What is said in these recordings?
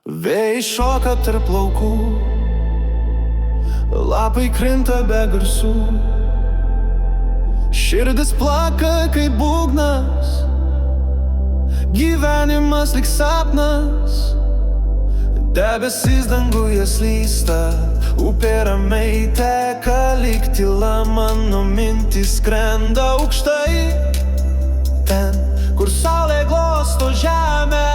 Vėjai šoka tarp laukų, lapai krinta be garsų. Širdis plaka kaip būgnas, gyvenimas lyg sapnas. Debesys danguje slysta, upė ramiai teka lyg tyla. Mano mintys skrenda aukštai, ten, kur saulė glosto žemę.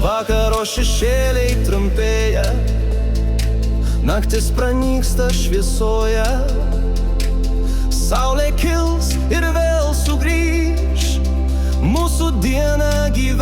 Vakaro šešėliai trumpėja, naktis pranyksta šviesoje. Saulė kils ir vėl sugrįš, mūsų diena gyvena.